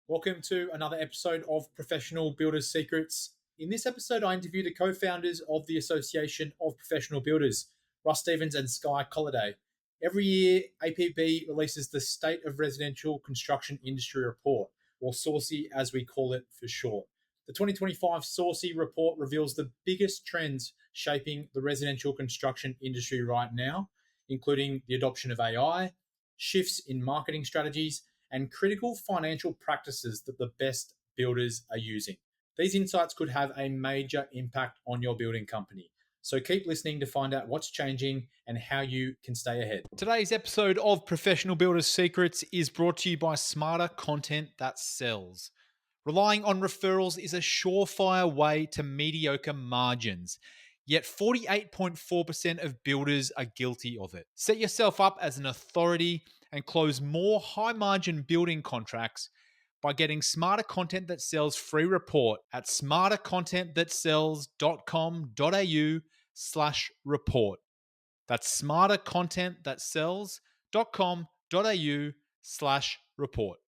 Welcome to another episode of Professional Builders Secrets. In this episode, I interview the co-founders of the Association of Professional Builders, Russ and Sky Kolade. Every year, APB releases the State of Residential Construction Industry Report, or SORCI as we call it for short. The 2025 SORCI report reveals the biggest trends shaping the residential construction industry right now, including the adoption of AI, shifts in marketing strategies, and critical financial practices that the best builders are using. These insights could have a major impact on your building company. So keep listening to find out what's changing and how you can stay ahead. Today's episode of Professional Builders Secrets is brought to you by Smarter Content That Sells. Relying on referrals is a surefire way to mediocre margins. Yet 48.4% of builders are guilty of it. Set yourself up as an authority and close more high-margin building contracts by getting Smarter Content That Sells free report at smartercontentthatsells.com.au/report. That's smartercontentthatsells.com.au/report.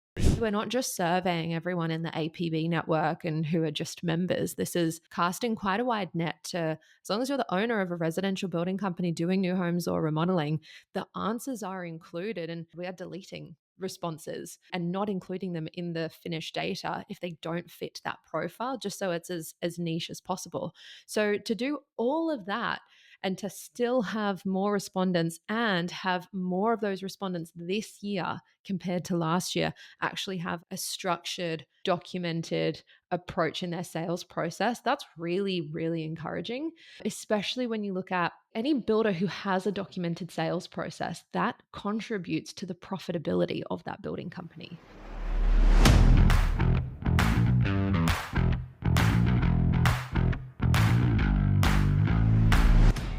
We're not just surveying everyone in the APB network and who are just members. This is casting quite a wide net to, as long as you're the owner of a residential building company doing new homes or remodeling, the answers are included and we are deleting responses and not including them in the finished data if they don't fit that profile, just so it's as niche as possible. So to do all of that and to still have more respondents and have more of those respondents this year compared to last year actually have a structured, documented approach in their sales process, that's really, really encouraging, especially when you look at any builder who has a documented sales process that contributes to the profitability of that building company.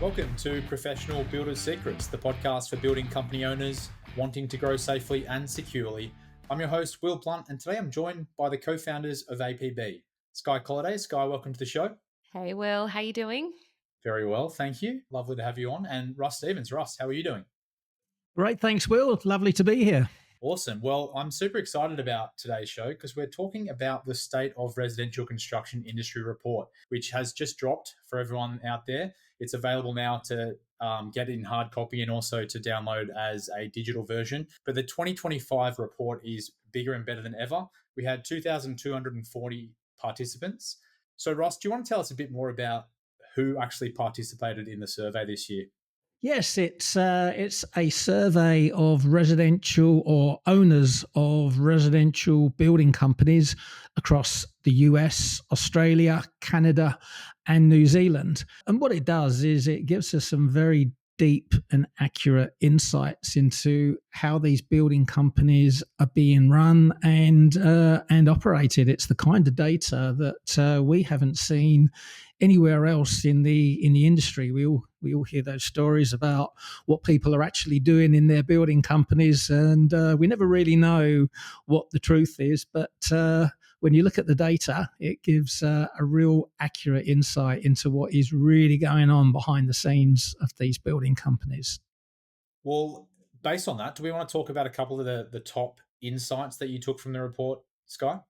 Welcome to Professional Builders Secrets, the podcast for building company owners wanting to grow safely and securely. I'm your host, Will Blunt, and today I'm joined by the co-founders of APB, Sky Kolade. Sky, welcome to the show. Hey, Will. How you doing? Very well, thank you. Lovely to have you on. And Russ Stevens. Russ, how are you doing? Great, thanks, Will. Lovely to be here. Awesome. Well, I'm super excited about today's show because we're talking about the State of Residential Construction Industry Report, which has just dropped for everyone out there. It's available now to get in hard copy and also to download as a digital version. But the 2025 report is bigger and better than ever. We had 2,240 participants. So, Ross, do you want to tell us a bit more about who actually participated in the survey this year? Yes, it's a survey of residential or owners of residential building companies across the US, Australia, Canada, and New Zealand. And what it does is it gives us some very deep and accurate insights into how these building companies are being run and operated. It's the kind of data that we haven't seen anywhere else in the industry. We all hear those stories about what people are actually doing in their building companies, and we never really know what the truth is. But when you look at the data, it gives a real accurate insight into what is really going on behind the scenes of these building companies. Well, based on that, do we want to talk about a couple of the top insights that you took from the report, Sky?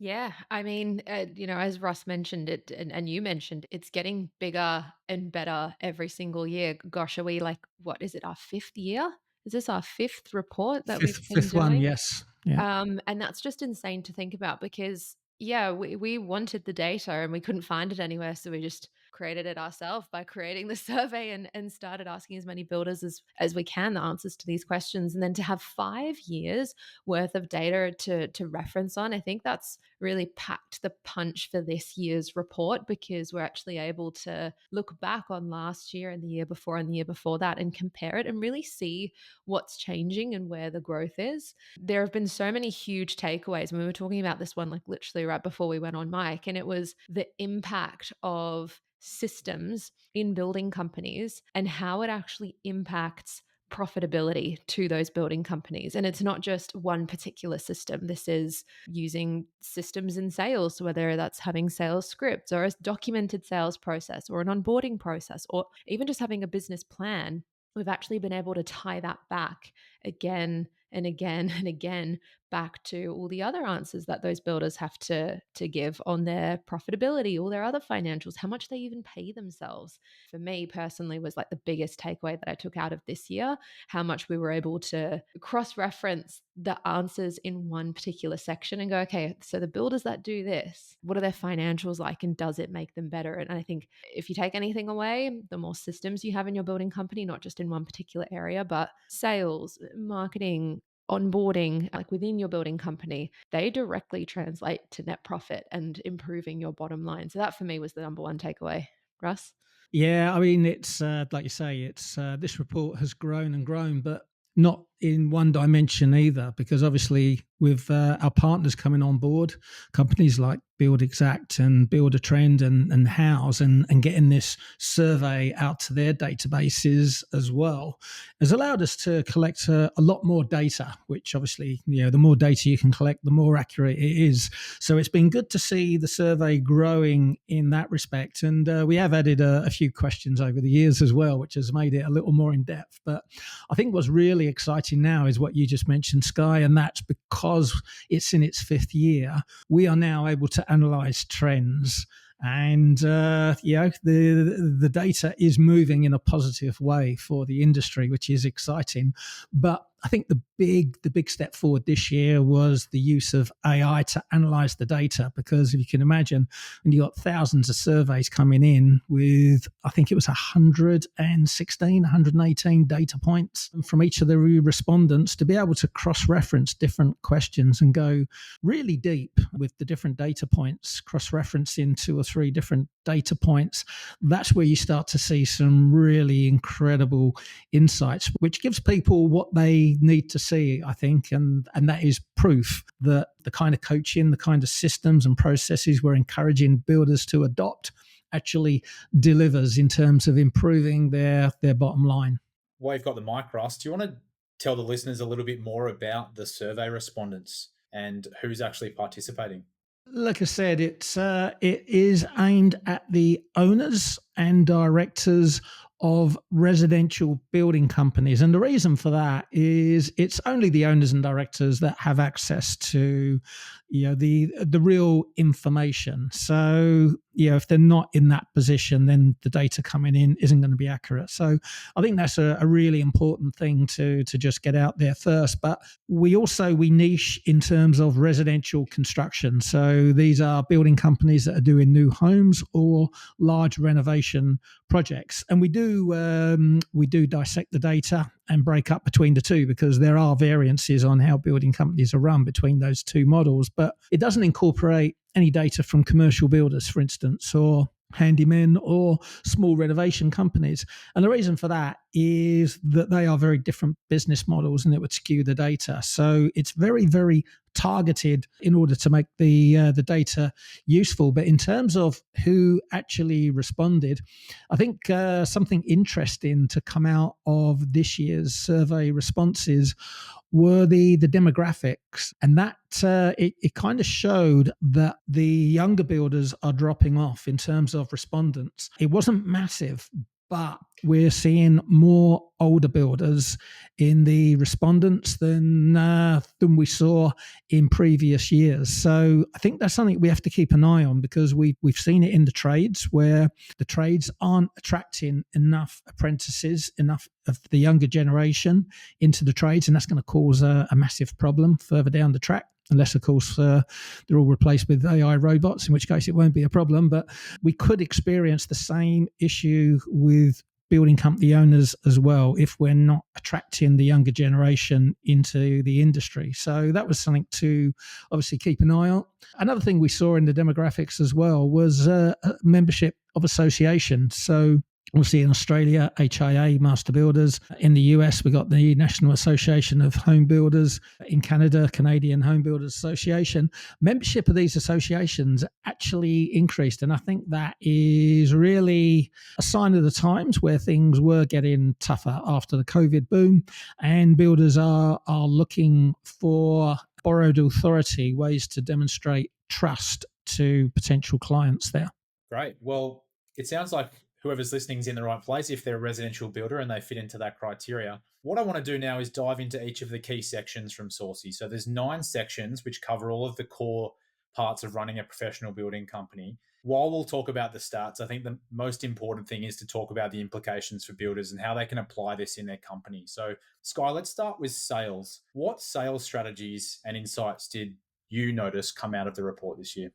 Yeah, I mean, as Russ mentioned it and you mentioned, it's getting bigger and better every single year. Gosh, are we what is it, our fifth year? Is this our fifth report that we've been fifth doing? one, yes. Yeah. And that's just insane to think about because, yeah, we wanted the data and we couldn't find it anywhere. So we just created it ourselves by creating the survey and started asking as many builders as we can the answers to these questions. And then to have 5 years worth of data to reference on, I think that's really packed the punch for this year's report because we're actually able to look back on last year and the year before and the year before that and compare it and really see what's changing and where the growth is. There have been so many huge takeaways. And we were talking about this one literally right before we went on mic, and it was the impact of systems in building companies and how it actually impacts profitability to those building companies. And it's not just one particular system. This is using systems in sales, whether that's having sales scripts or a documented sales process or an onboarding process, or even just having a business plan. We've actually been able to tie that back again and again and again back to all the other answers that those builders have to give on their profitability, all their other financials, how much they even pay themselves. For me personally was like the biggest takeaway that I took out of this year, how much we were able to cross-reference the answers in one particular section and go, okay, so the builders that do this, what are their financials like and does it make them better? And I think if you take anything away, the more systems you have in your building company, not just in one particular area, but sales, marketing, onboarding, like within your building company, they directly translate to net profit and improving your bottom line. So that for me was the number one takeaway. Russ? Yeah, I mean, it's like you say, it's this report has grown and grown, but not in one dimension either, because obviously with our partners coming on board, companies like Build Exact and Build a Trend and House and getting this survey out to their databases as well, has allowed us to collect a lot more data, which obviously, the more data you can collect, the more accurate it is. So it's been good to see the survey growing in that respect. And we have added a few questions over the years as well, which has made it a little more in depth. But I think what's really exciting now is what you just mentioned, Sky, and that's because it's in its fifth year. We are now able to analyze trends, and the data is moving in a positive way for the industry, which is exciting. But I think the big step forward this year was the use of AI to analyze the data, because if you can imagine, when you got thousands of surveys coming in with, I think it was 118 data points from each of the respondents, to be able to cross-reference different questions and go really deep with the different data points, cross-referencing 2 or 3 different data points, that's where you start to see some really incredible insights, which gives people what they need to see, I think, and that is proof that the kind of coaching, the kind of systems and processes we're encouraging builders to adopt actually delivers in terms of improving their bottom line. While you've got the mic, Ross, do you want to tell the listeners a little bit more about the survey respondents and who's actually participating? Like I said, it is aimed at the owners and directors of residential building companies, and the reason for that is it's only the owners and directors that have access to the real information. So if they're not in that position, then the data coming in isn't going to be accurate. So I think that's a really important thing to just get out there first. But we niche in terms of residential construction. So these are building companies that are doing new homes or large renovation projects, and we do dissect the data and break up between the two, because there are variances on how building companies are run between those two models. But it doesn't incorporate any data from commercial builders, for instance, or handymen or small renovation companies. And the reason for that is that they are very different business models, and it would skew the data. So it's very, very targeted in order to make the data useful. But in terms of who actually responded, I think something interesting to come out of this year's survey responses were the demographics, and that it kind of showed that the younger builders are dropping off in terms of respondents. It wasn't massive, but we're seeing more older builders in the respondents than we saw in previous years. So I think that's something we have to keep an eye on, because we've seen it in the trades, where the trades aren't attracting enough apprentices, enough of the younger generation into the trades, and that's going to cause a massive problem further down the track. Unless, of course, they're all replaced with AI robots, in which case it won't be a problem. But we could experience the same issue with building company owners as well if we're not attracting the younger generation into the industry. So that was something to obviously keep an eye on. Another thing we saw in the demographics as well was membership of association. So obviously in Australia, HIA, Master Builders. In the US, we got the National Association of Home Builders. In Canada, Canadian Home Builders Association. Membership of these associations actually increased, and I think that is really a sign of the times, where things were getting tougher after the COVID boom, and builders are looking for borrowed authority, ways to demonstrate trust to potential clients there. Great. Well, it sounds like whoever's listening is in the right place if they're a residential builder and they fit into that criteria. What I want to do now is dive into each of the key sections from SORCI. So there's 9 sections which cover all of the core parts of running a professional building company. While we'll talk about the stats, I think the most important thing is to talk about the implications for builders and how they can apply this in their company. So, Sky, let's start with sales. What sales strategies and insights did you notice come out of the report this year?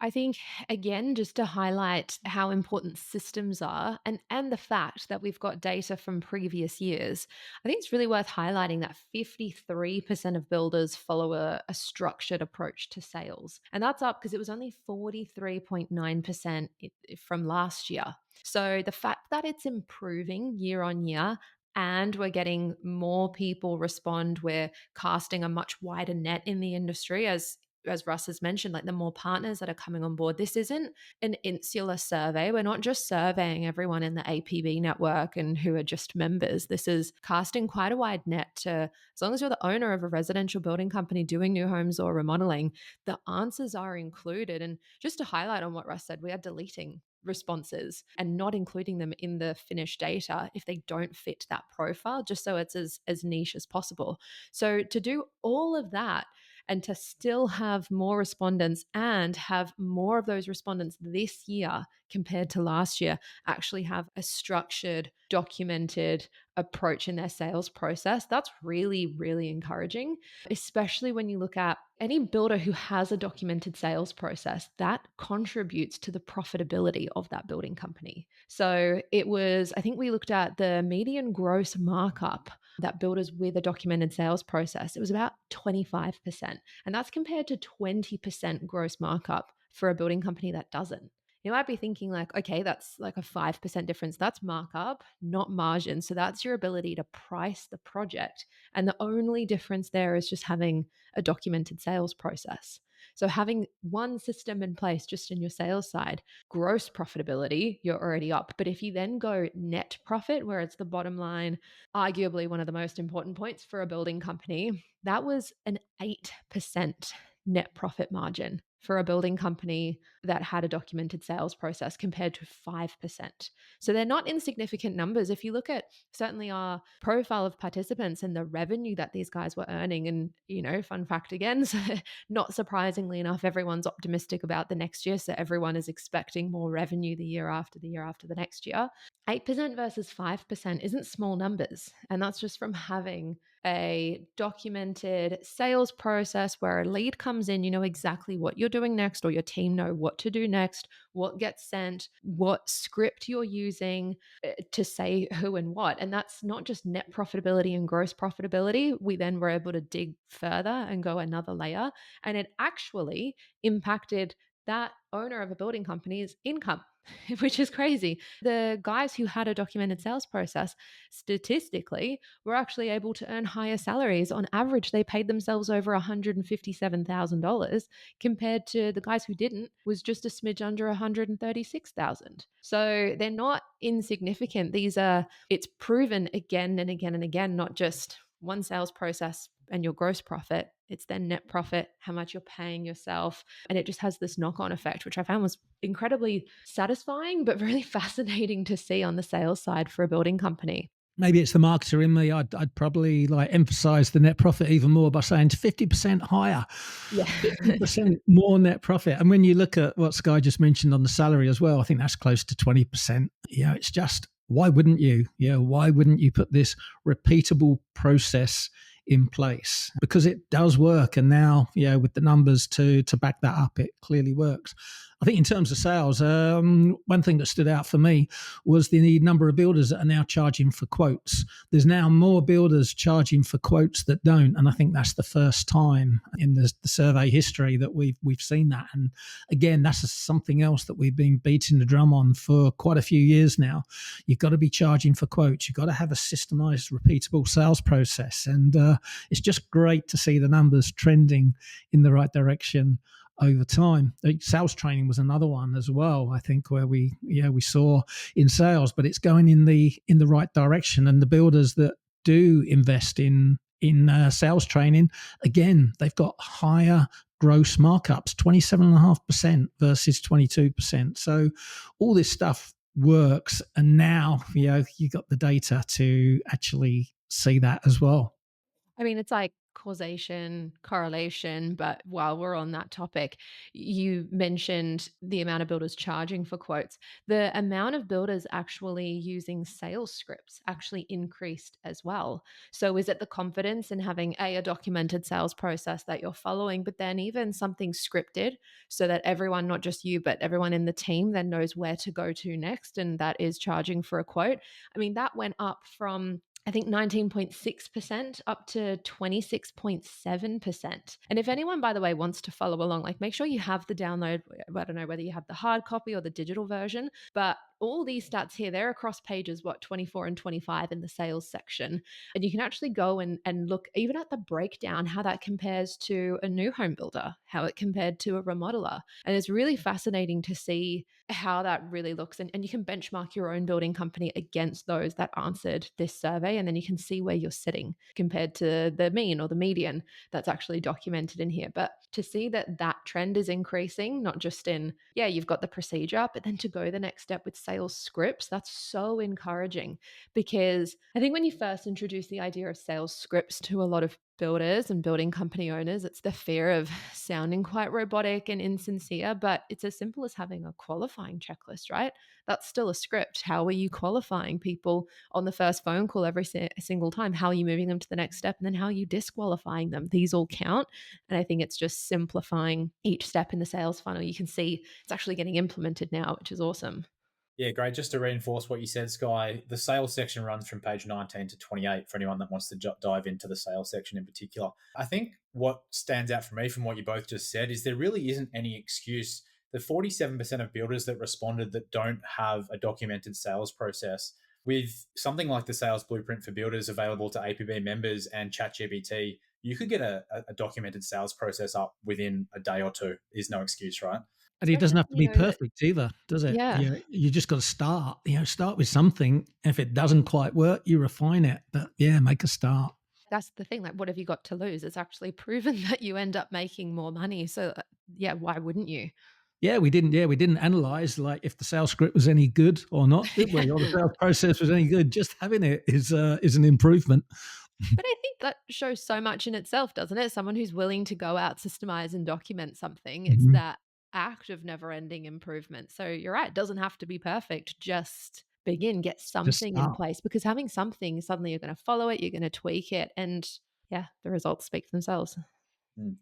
I think, again, just to highlight how important systems are and the fact that we've got data from previous years, I think it's really worth highlighting that 53% of builders follow a structured approach to sales. And that's up because it was only 43.9% from last year. So the fact that it's improving year on year and we're getting more people respond, we're casting a much wider net in the industry as Russ has mentioned, like the more partners that are coming on board. This isn't an insular survey. We're not just surveying everyone in the APB network and who are just members. This is casting quite a wide net to, as long as you're the owner of a residential building company doing new homes or remodeling, the answers are included. And just to highlight on what Russ said, we are deleting responses and not including them in the finished data if they don't fit that profile, just so it's as niche as possible. So to do all of that, and to still have more respondents and have more of those respondents this year compared to last year actually have a structured, documented approach in their sales process, that's really, really encouraging, especially when you look at any builder who has a documented sales process that contributes to the profitability of that building company. So it was, I think we looked at the median gross markup that builders with a documented sales process, it was about 25%. And that's compared to 20% gross markup for a building company that doesn't. You might be thinking like, okay, that's like a 5% difference. That's markup, not margin. So that's your ability to price the project. And the only difference there is just having a documented sales process. So having one system in place just in your sales side, gross profitability, you're already up. But if you then go net profit, where it's the bottom line, arguably one of the most important points for a building company, that was an 8% net profit margin for a building company that had a documented sales process compared to 5%. So they're not insignificant numbers. If you look at certainly our profile of participants and the revenue that these guys were earning, and, fun fact again, so not surprisingly enough, everyone's optimistic about the next year. So everyone is expecting more revenue the year after the next year. 8% versus 5% isn't small numbers. And that's just from having a documented sales process where a lead comes in, you know exactly what you're doing next, or your team know what to do next, what gets sent, what script you're using to say who and what. And that's not just net profitability and gross profitability. We then were able to dig further and go another layer. And it actually impacted that owner of a building company's income, which is crazy. The guys who had a documented sales process, statistically, were actually able to earn higher salaries. On average, they paid themselves over $157,000 compared to the guys who didn't, was just a smidge under $136,000. So they're not insignificant. It's proven again and again and again, not just one sales process and your gross profit. It's then net profit, how much you're paying yourself. And it just has this knock-on effect, which I found was incredibly satisfying, but really fascinating to see on the sales side for a building company. Maybe it's the marketer in me. I'd probably emphasize the net profit even more by saying it's 50% higher, yeah, 50% more net profit. And when you look at what Sky just mentioned on the salary as well, I think that's close to 20%. It's just, why wouldn't you? Why wouldn't you put this repeatable process in place? Because it does work. And now, with the numbers to back that up, it clearly works. I think in terms of sales, one thing that stood out for me was the number of builders that are now charging for quotes. There's now more builders charging for quotes that don't, and I think that's the first time in the survey history that we've seen that. And again, that's something else that we've been beating the drum on for quite a few years now. You've got to be charging for quotes. You've got to have a systemized, repeatable sales process, and it's just great to see the numbers trending in the right direction over time. Sales training was another one as well, I think, where we saw in sales, but it's going in the right direction. And the builders that do invest in sales training, again, they've got higher gross markups, 27.5% versus 22%. So all this stuff works. And now, you got the data to actually see that as well. I mean, it's like causation, correlation. But while we're on that topic, you mentioned the amount of builders charging for quotes. The amount of builders actually using sales scripts actually increased as well. So is it the confidence in having a documented sales process that you're following, but then even something scripted so that everyone, not just you, but everyone in the team then knows where to go to next, and that is charging for a quote? I mean, that went up from, I think, 19.6% up to 26.7%. And if anyone, by the way, wants to follow along, like, make sure you have the download. I don't know whether you have the hard copy or the digital version, but all these stats here, they're across pages, 24 and 25 in the sales section. And you can actually go and look even at the breakdown, how that compares to a new home builder, how it compared to a remodeler. And it's really fascinating to see how that really looks. And you can benchmark your own building company against those that answered this survey. And then you can see where you're sitting compared to the mean or the median that's actually documented in here. But to see that that trend is increasing, not just in, yeah, you've got the procedure, but then to go the next step with sales scripts, that's so encouraging. Because I think when you first introduce the idea of sales scripts to a lot of builders and building company owners, it's the fear of sounding quite robotic and insincere, but it's as simple as having a qualifying checklist, right? That's still a script. How are you qualifying people on the first phone call every single time? How are you moving them to the next step? And then how are you disqualifying them? These all count. And I think it's just simplifying each step in the sales funnel. You can see it's actually getting implemented now, which is awesome. Yeah, great. Just to reinforce what you said, Sky, the sales section runs from page 19 to 28 for anyone that wants to dive into the sales section in particular. I think what stands out for me from what you both just said is there really isn't any excuse. The 47% of builders that responded that don't have a documented sales process, with something like the sales blueprint for builders available to APB members and ChatGPT, you could get a documented sales process up within a day or two. Is no excuse, right? And it doesn't Especially have to when you be know that, perfect either, does it? yeah. You just got to start. Start with something. If it doesn't quite work, you refine it. But yeah, make a start. That's the thing. Like, what have you got to lose? It's actually proven that you end up making more money. So, yeah, why wouldn't you? Yeah, we didn't. Yeah, we didn't analyze like if the sales script was any good or not, did we? Or the sales process was any good. Just having it is an improvement. But I think that shows so much in itself, doesn't it? Someone who's willing to go out, systemize, and document something. It's Mhm. that act of never ending improvement. So you're right. It doesn't have to be perfect. Just begin, get Just something in start. place, because having something, suddenly you're going to follow it, you're going to tweak it. And yeah, the results speak for themselves.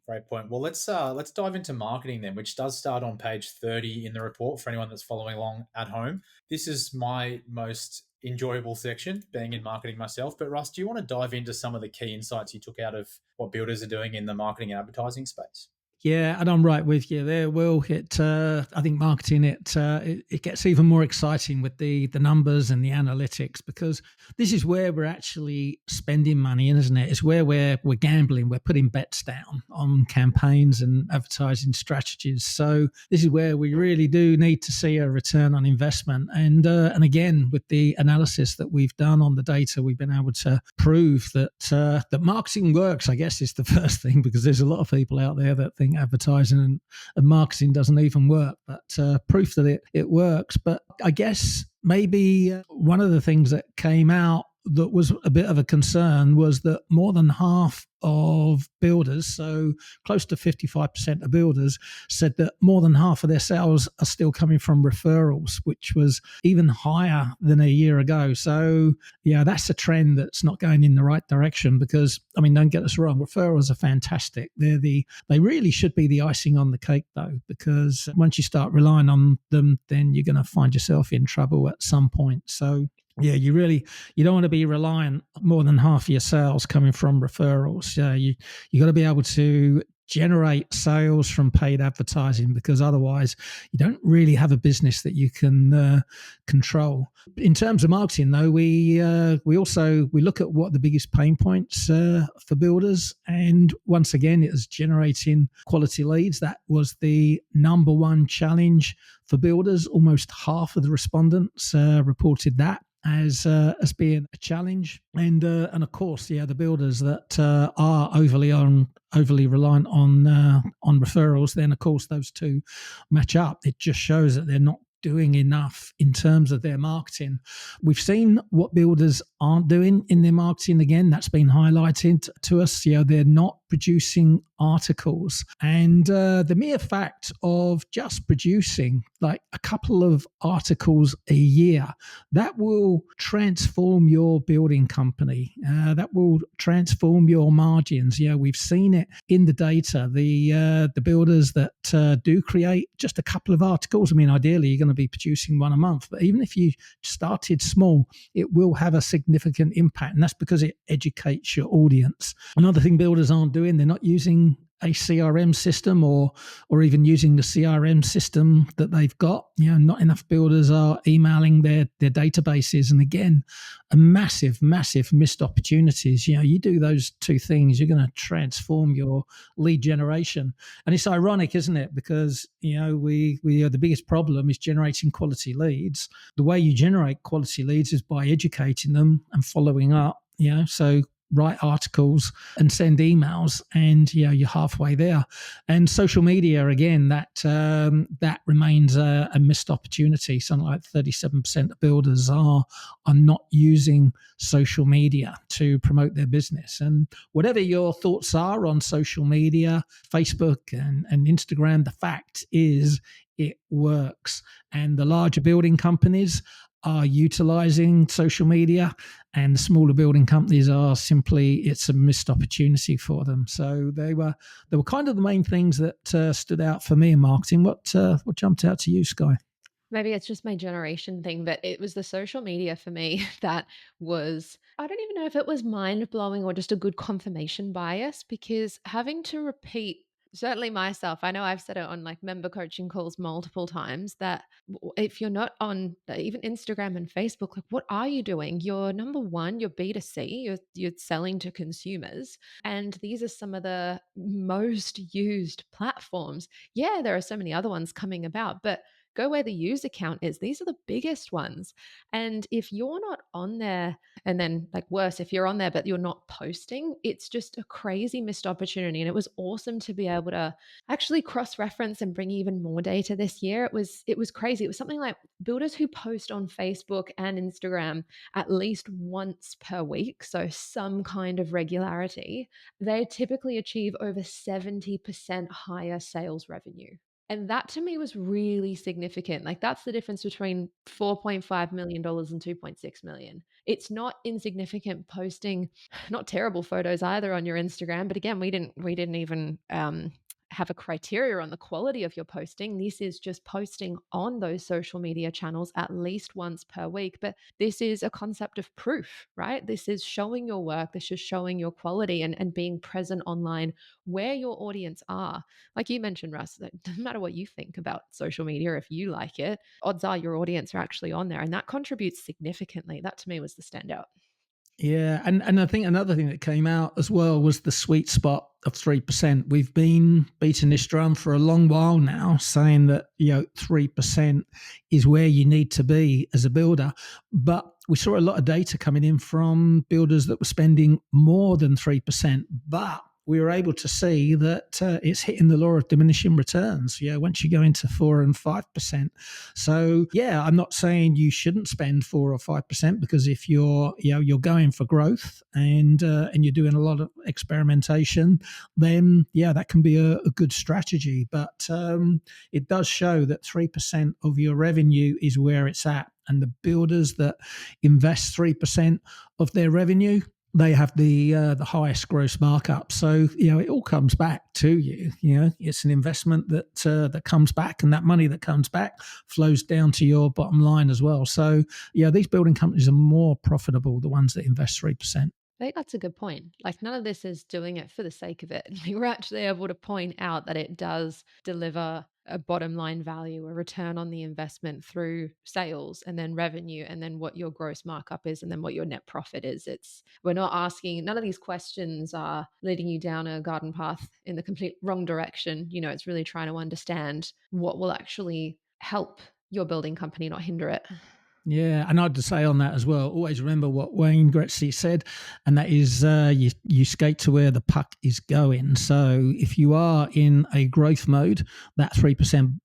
Great point. Well, let's dive into marketing then, which does start on page 30 in the report for anyone that's following along at home. This is my most enjoyable section, being in marketing myself. But Russ, do you want to dive into some of the key insights you took out of what builders are doing in the marketing and advertising space? Yeah, and I'm right with you there, Will. I think marketing it gets even more exciting with the numbers and the analytics, because this is where we're actually spending money, isn't it? It's where we're gambling. We're putting bets down on campaigns and advertising strategies. So this is where we really do need to see a return on investment. And again, with the analysis that we've done on the data, we've been able to prove that that marketing works. I guess is the first thing, because there's a lot of people out there that think advertising and marketing doesn't even work, but proof that it works. But I guess maybe one of the things that came out that was a bit of a concern was that more than half of builders, so close to 55% of builders, said that more than half of their sales are still coming from referrals, which was even higher than a year ago. So yeah, that's a trend that's not going in the right direction, because, I mean, don't get us wrong, referrals are fantastic. They really should be the icing on the cake though, because once you start relying on them, then you're going to find yourself in trouble at some point. So yeah, you don't want to be reliant more than half of your sales coming from referrals. You got to be able to generate sales from paid advertising, because otherwise you don't really have a business that you can control. In terms of marketing, though, we look at what the biggest pain points for builders, and once again, it was generating quality leads. That was the number one challenge for builders. Almost half of the respondents reported that as being a challenge, and of course, yeah, the builders that are overly reliant on referrals, then of course those two match up. It just shows that they're not doing enough in terms of their marketing. We've seen what builders aren't doing in their marketing. Again, that's been highlighted to us. They're not producing articles. And the mere fact of just producing like a couple of articles a year, that will transform your building company. That will transform your margins. We've seen it in the data. The builders that do create just a couple of articles, I mean, ideally you're going to be producing one a month, but even if you started small, it will have a significant impact, and that's because it educates your audience. Another thing builders aren't doing, they're not using a CRM system or even using the CRM system that they've got. Not enough builders are emailing their databases. And again, a massive missed opportunities. You do those two things, you're going to transform your lead generation. And it's ironic, isn't it? Because, we the biggest problem is generating quality leads. The way you generate quality leads is by educating them and following up. So write articles and send emails, and you're halfway there. And social media, again, that remains a missed opportunity. Something like 37% of builders are not using social media to promote their business. And whatever your thoughts are on social media, Facebook and Instagram, the fact is it works. And the larger building companies are utilizing social media, and the smaller building companies are simply, it's a missed opportunity for them. So they were kind of the main things that stood out for me in marketing. What jumped out to you, Sky? Maybe it's just my generation thing, but it was the social media for me that was, I don't even know if it was mind blowing or just a good confirmation bias, because having to repeat, certainly myself, I know I've said it on like member coaching calls multiple times, that if you're not on even Instagram and Facebook, like what are you doing? You're number one, you're B2C, you're selling to consumers. And these are some of the most used platforms. Yeah, there are so many other ones coming about, but go where the user count is. These are the biggest ones. And if you're not on there, and then like worse, if you're on there but you're not posting, it's just a crazy missed opportunity. And it was awesome to be able to actually cross-reference and bring even more data this year. It was crazy. It was something like builders who post on Facebook and Instagram at least once per week, so some kind of regularity, they typically achieve over 70% higher sales revenue. And that to me was really significant. Like that's the difference between $4.5 million and 2.6 million. It's not insignificant posting, not terrible photos either on your Instagram. But again, we didn't even have a criteria on the quality of your posting. This is just posting on those social media channels at least once per week. But this is a concept of proof, right? This is showing your work. This is showing your quality and being present online where your audience are. Like you mentioned, Russ, that doesn't matter what you think about social media, if you like it, odds are your audience are actually on there. And that contributes significantly. That to me was the standout. Yeah, and I think another thing that came out as well was the sweet spot of 3%. We've been beating this drum for a long while now, saying that 3% is where you need to be as a builder. But we saw a lot of data coming in from builders that were spending more than 3%, but we were able to see that it's hitting the law of diminishing returns. Once you go into 4 and 5%. So I'm not saying you shouldn't spend 4 or 5%, because if you're going for growth and you're doing a lot of experimentation, then that can be a good strategy. But it does show that 3% of your revenue is where it's at, and the builders that invest 3% of their revenue, they have the highest gross markup. So it all comes back to you. It's an investment that comes back, and that money that comes back flows down to your bottom line as well. So these building companies are more profitable, the ones that invest 3%. I think that's a good point. Like none of this is doing it for the sake of it. We're actually able to point out that it does deliver a bottom line value, a return on the investment through sales and then revenue, and then what your gross markup is, and then what your net profit is. We're not asking, none of these questions are leading you down a garden path in the complete wrong direction. It's really trying to understand what will actually help your building company, not hinder it. Yeah, and I'd say on that as well, always remember what Wayne Gretzky said, and that is you skate to where the puck is going. So if you are in a growth mode, that 3%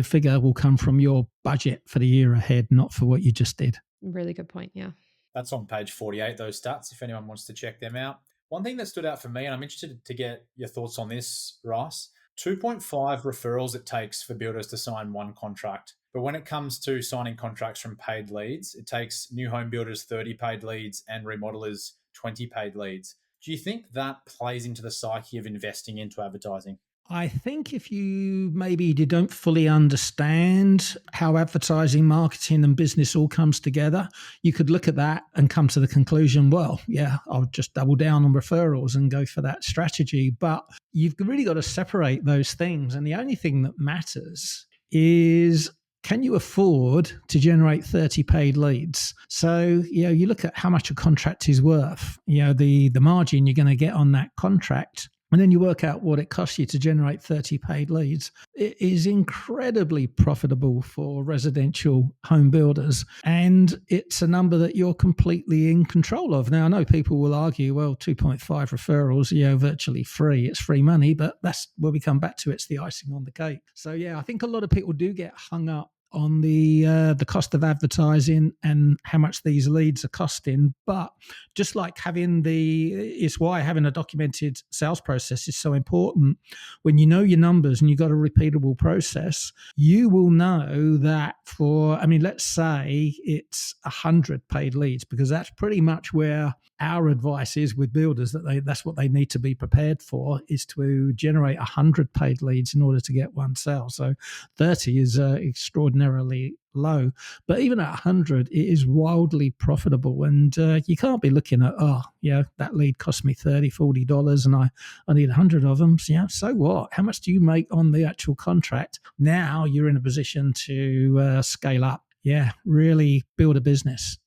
figure will come from your budget for the year ahead, not for what you just did. Really good point. Yeah. That's on page 48, those stats, if anyone wants to check them out. One thing that stood out for me, and I'm interested to get your thoughts on this, Russ, 2.5 referrals it takes for builders to sign one contract. But when it comes to signing contracts from paid leads, it takes new home builders 30 paid leads and remodelers 20 paid leads. Do you think that plays into the psyche of investing into advertising? I think if you don't fully understand how advertising, marketing, and business all comes together, you could look at that and come to the conclusion, well, yeah, I'll just double down on referrals and go for that strategy. But you've really got to separate those things. And the only thing that matters is, can you afford to generate 30 paid leads? So, you look at how much a contract is worth, the margin you're going to get on that contract, and then you work out what it costs you to generate 30 paid leads. It is incredibly profitable for residential home builders. And it's a number that you're completely in control of. Now, I know people will argue, well, 2.5 referrals, virtually free. It's free money, but that's where we come back to. It's the icing on the cake. So, yeah, I think a lot of people do get hung up on the cost of advertising and how much these leads are costing. But just like it's why having a documented sales process is so important. When you know your numbers and you've got a repeatable process, you will know that let's say it's 100 paid leads, because that's pretty much where our advice is with builders, that's what they need to be prepared for, is to generate 100 paid leads in order to get one sale. So 30 is extraordinarily low, but even at 100, it is wildly profitable. And you can't be looking at, that lead cost me $30-$40 and I need 100 of them. So what? How much do you make on the actual contract? Now you're in a position to scale up. Really build a business.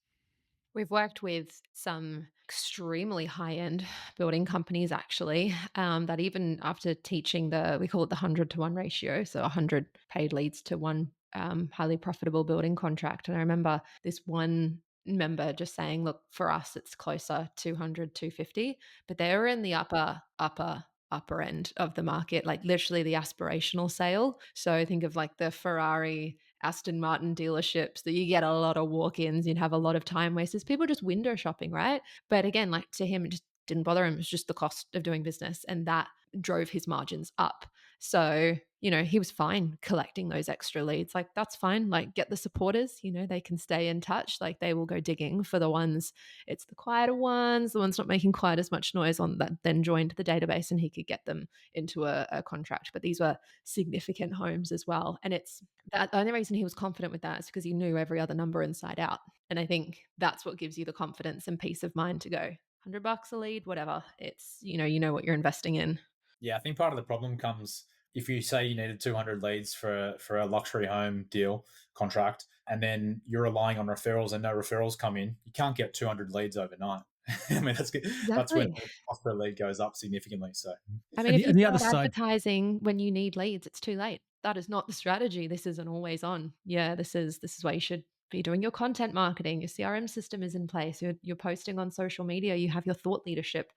We've worked with some extremely high-end building companies, actually, that even after teaching we call it the 100-to-1 ratio, so 100 paid leads to one highly profitable building contract. And I remember this one member just saying, look, for us, it's closer 200, 250, but they were in the upper end of the market, like literally the aspirational sale. So think of like the Ferrari, Aston Martin dealerships that you get a lot of walk-ins, you'd have a lot of time wasters, people just window shopping, right? But again, like to him, it just didn't bother him. It was just the cost of doing business, and that drove his margins up. So, he was fine collecting those extra leads. Like, that's fine. Like, get the supporters, they can stay in touch. Like, they will go digging for the ones, it's the quieter ones, the ones not making quite as much noise on that, then joined the database, and he could get them into a contract. But these were significant homes as well. And it's that the only reason he was confident with that is because he knew every other number inside out. And I think that's what gives you the confidence and peace of mind to go $100 a lead, whatever. It's, you know what you're investing in. Yeah, I think part of the problem comes if you say you needed 200 leads for a luxury home deal contract, and then you're relying on referrals and no referrals come in, you can't get 200 leads overnight. I mean, that's when Exactly. the cost per lead goes up significantly. So, I mean, And if the, you and the other start side, advertising when you need leads, it's too late. That is not the strategy. This isn't always on. Yeah, this is why you should be doing your content marketing. Your CRM system is in place. You're posting on social media. You have your thought leadership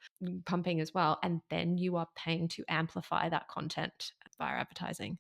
pumping as well, and then you are paying to amplify that content via advertising.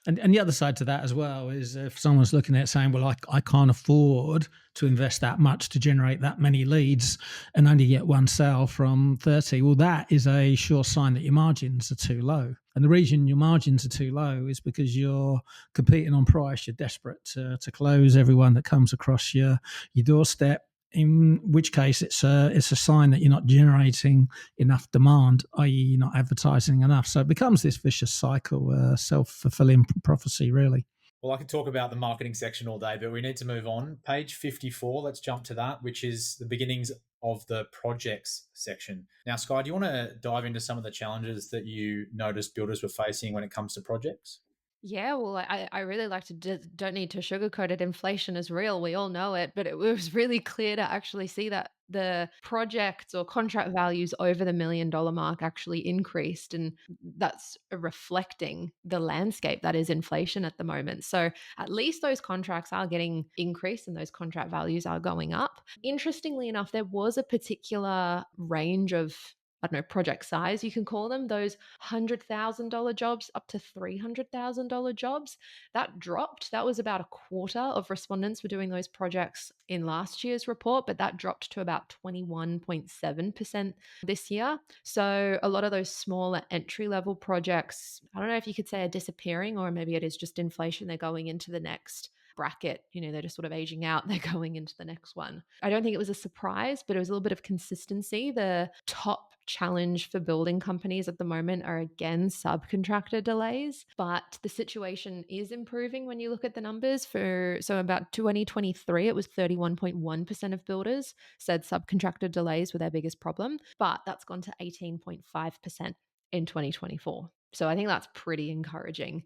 And the other side to that as well is, if someone's looking at it saying, well, I can't afford to invest that much to generate that many leads and only get one sale from 30, well, that is a sure sign that your margins are too low. And the reason your margins are too low is because you're competing on price. You're desperate to close everyone that comes across your doorstep. In which case, it's a sign that you're not generating enough demand, i.e., you're not advertising enough. So it becomes this vicious cycle, self-fulfilling prophecy, really. well, I could talk about the marketing section all day, but we need to move on. Page 54, let's jump to that, which is the beginnings of the projects section. Now, Sky, do you want to dive into some of the challenges that you noticed builders were facing when it comes to projects? Yeah, well, I really like to don't need to sugarcoat it. Inflation is real. We all know it, but it was really clear to actually see that the projects or contract values over the $1 million mark actually increased. And that's reflecting the landscape that is inflation at the moment. So at least those contracts are getting increased and those contract values are going up. Interestingly enough, there was a particular range of I don't know, project size, you can call them, those $100,000 jobs up to $300,000 jobs, that dropped. That was about a quarter of respondents were doing those projects in last year's report, but that dropped to about 21.7% this year. So a lot of those smaller entry level projects, I don't know if you could say are disappearing, or maybe it is just inflation. They're going into the next bracket, they're just sort of aging out, they're going into the next one. I don't think it was a surprise, but it was a little bit of consistency. The top challenge for building companies at the moment are again subcontractor delays, but the situation is improving when you look at the numbers. So about 2023 it was 31.1% of builders said subcontractor delays were their biggest problem, but that's gone to 18.5% in 2024. So I think that's pretty encouraging.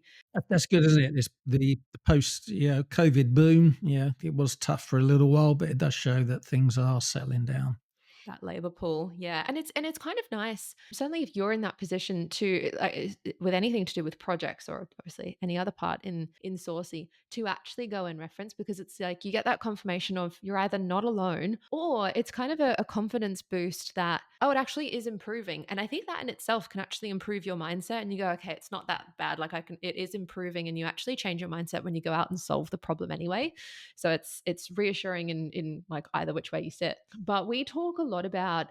That's good, isn't it? The post COVID boom. Yeah, it was tough for a little while, but it does show that things are settling down. That labor pool, yeah, and it's kind of nice. Certainly, if you're in that position to, with anything to do with projects or obviously any other part in SORCI, to actually go and reference, because it's like you get that confirmation of you're either not alone, or it's kind of a confidence boost that, oh, it actually is improving. And I think that in itself can actually improve your mindset, and you go, okay, it's not that bad. Like it is improving, and you actually change your mindset when you go out and solve the problem anyway. So it's reassuring in like either which way you sit. But we talk a lot about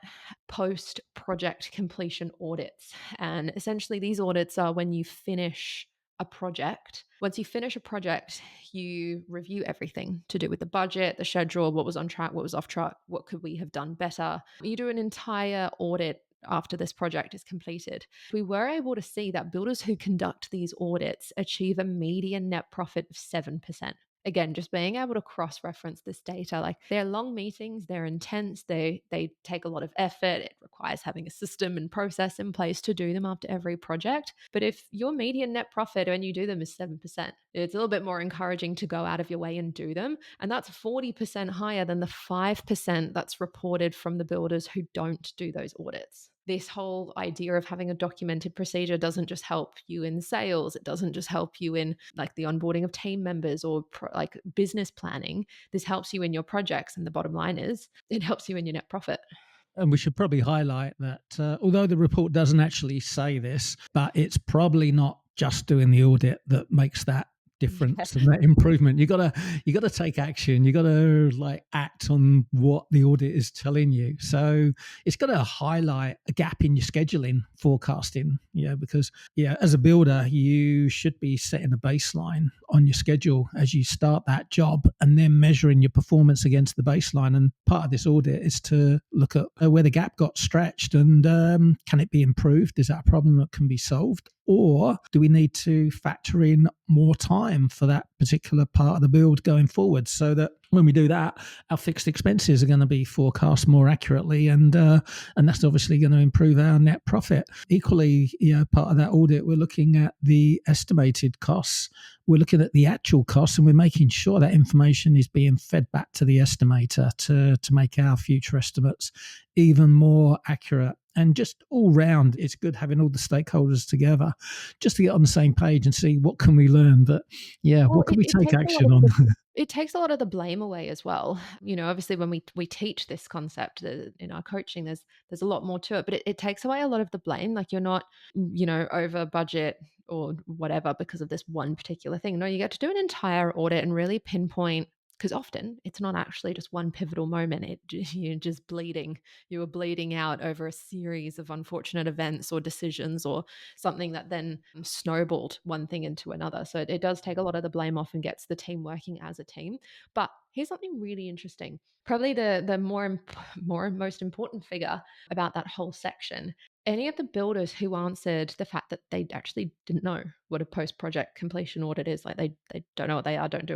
post project completion audits, and essentially these audits are when you finish a project. Once you finish a project, you review everything to do with the budget, the schedule, what was on track, what was off track, what could we have done better. You do an entire audit after this project is completed. We were able to see that builders who conduct these audits achieve a median net profit of 7%. Again, just being able to cross-reference this data, like they're long meetings, they're intense, they take a lot of effort. It requires having a system and process in place to do them after every project. But if your median net profit when you do them is 7%, it's a little bit more encouraging to go out of your way and do them. And that's 40% higher than the 5% that's reported from the builders who don't do those audits. This whole idea of having a documented procedure doesn't just help you in sales. It doesn't just help you in like the onboarding of team members or like business planning. This helps you in your projects. And the bottom line is it helps you in your net profit. And we should probably highlight that although the report doesn't actually say this, but it's probably not just doing the audit that makes that difference and that improvement. You gotta take action. You gotta like act on what the audit is telling you. So it's got to highlight a gap in your scheduling, forecasting. Because as a builder, you should be setting a baseline on your schedule as you start that job, and then measuring your performance against the baseline. And part of this audit is to look at where the gap got stretched and can it be improved? Is that a problem that can be solved? Or do we need to factor in more time for that particular part of the build going forward, so that when we do that, our fixed expenses are going to be forecast more accurately, and that's obviously going to improve our net profit. Equally, part of that audit, we're looking at the estimated costs. We're looking at the actual costs, and we're making sure that information is being fed back to the estimator to make our future estimates even more accurate. And just all round, it's good having all the stakeholders together just to get on the same page and see what can we learn. But what can we take action on? It takes a lot of the blame away as well. Obviously when we teach this concept in our coaching, there's a lot more to it, but it takes away a lot of the blame. Like you're not, over budget or whatever because of this one particular thing. No, you get to do an entire audit and really pinpoint, because often it's not actually just one pivotal moment. You're just bleeding. You were bleeding out over a series of unfortunate events or decisions or something that then snowballed one thing into another. So it does take a lot of the blame off and gets the team working as a team. But here's something really interesting. Probably the most important figure about that whole section. Any of the builders who answered the fact that they actually didn't know what a post-project completion audit is, like they don't know what they are, don't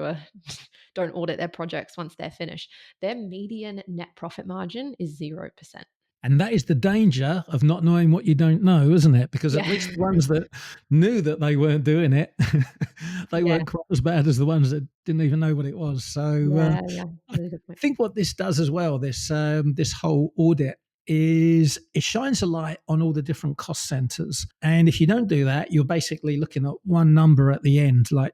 audit their projects once they're finished, their median net profit margin is 0%. And that is the danger of not knowing what you don't know, isn't it? Because at least the ones that knew that they weren't doing it, they weren't quite as bad as the ones that didn't even know what it was. So really good point. I think what this does as well, this whole audit, is it shines a light on all the different cost centers. And if you don't do that, you're basically looking at one number at the end, like,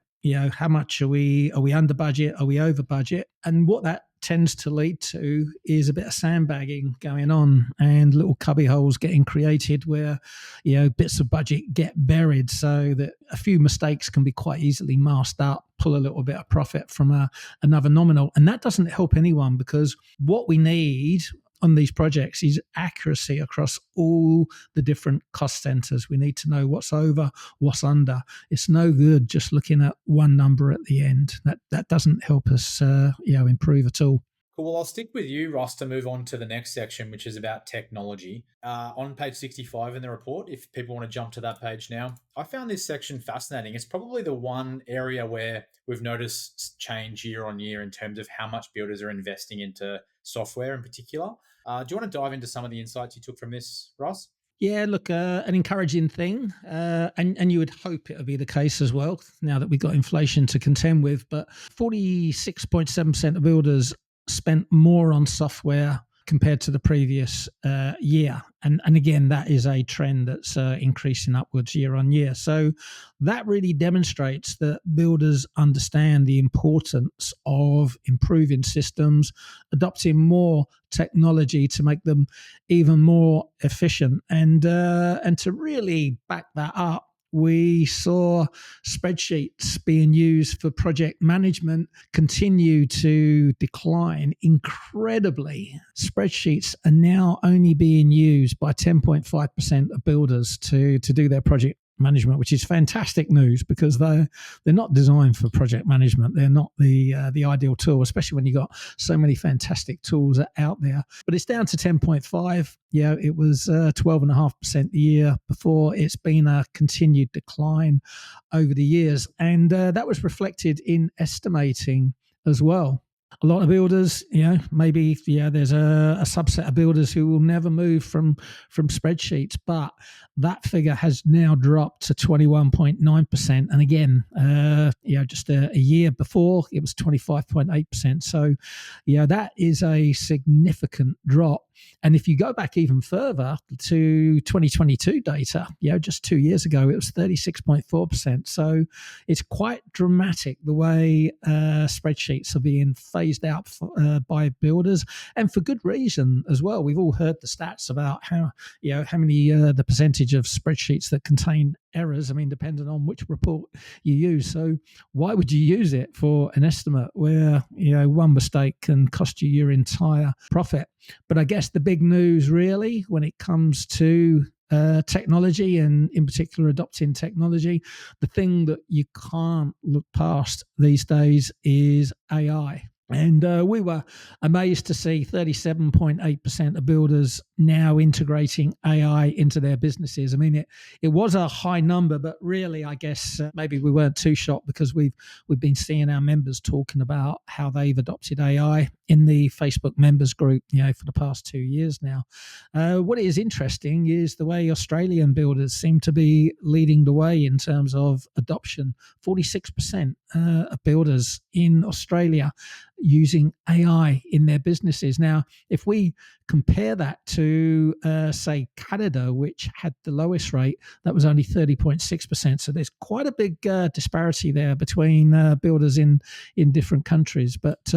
how much are we under budget? Are we over budget? And what that tends to lead to is a bit of sandbagging going on and little cubby holes getting created where, bits of budget get buried, so that a few mistakes can be quite easily masked up, pull a little bit of profit from another nominal. And that doesn't help anyone, because what we need on these projects is accuracy across all the different cost centers. We need to know what's over, what's under. It's no good just looking at one number at the end. That doesn't help us, improve at all. Cool. Well, I'll stick with you, Ross, to move on to the next section, which is about technology. On page 65 in the report, if people want to jump to that page now, I found this section fascinating. It's probably the one area where we've noticed change year on year in terms of how much builders are investing into software in particular. Do you want to dive into some of the insights you took from this, Ross? Yeah, look, an encouraging thing, and you would hope it would be the case as well now that we've got inflation to contend with. But 46.7% of builders spent more on software compared to the previous year. And again, that is a trend that's increasing upwards year on year. So that really demonstrates that builders understand the importance of improving systems, adopting more technology to make them even more efficient. And to really back that up, we saw spreadsheets being used for project management continue to decline incredibly. Spreadsheets are now only being used by 10.5% of builders to do their project management, which is fantastic news, because they're not designed for project management. They're not the ideal tool, especially when you've got so many fantastic tools out there. But it's down to 10.5. Yeah, it was 12.5% the year before. It's been a continued decline over the years, and that was reflected in estimating as well. A lot of builders, maybe there's a subset of builders who will never move from spreadsheets, but that figure has now dropped to 21.9%. And again, just a year before it was 25.8%. So, that is a significant drop. And if you go back even further to 2022 data, just 2 years ago, it was 36.4%. So it's quite dramatic the way spreadsheets are being phased out by builders, and for good reason as well. We've all heard the stats about how many the percentage of spreadsheets that contain errors. I mean, depending on which report you use. So why would you use it for an estimate where one mistake can cost you your entire profit? But I guess the big news really when it comes to technology, and in particular adopting technology, the thing that you can't look past these days is AI. And we were amazed to see 37.8% of builders now integrating AI into their businesses. I mean, it was a high number, but really, I guess maybe we weren't too shocked, because we've been seeing our members talking about how they've adopted AI in the Facebook members group, for the past 2 years now. What is interesting is the way Australian builders seem to be leading the way in terms of adoption. 46% of builders in Australia using AI in their businesses. Now, if we compare that to, say, Canada, which had the lowest rate, that was only 30.6%. So there's quite a big disparity there between builders in different countries. But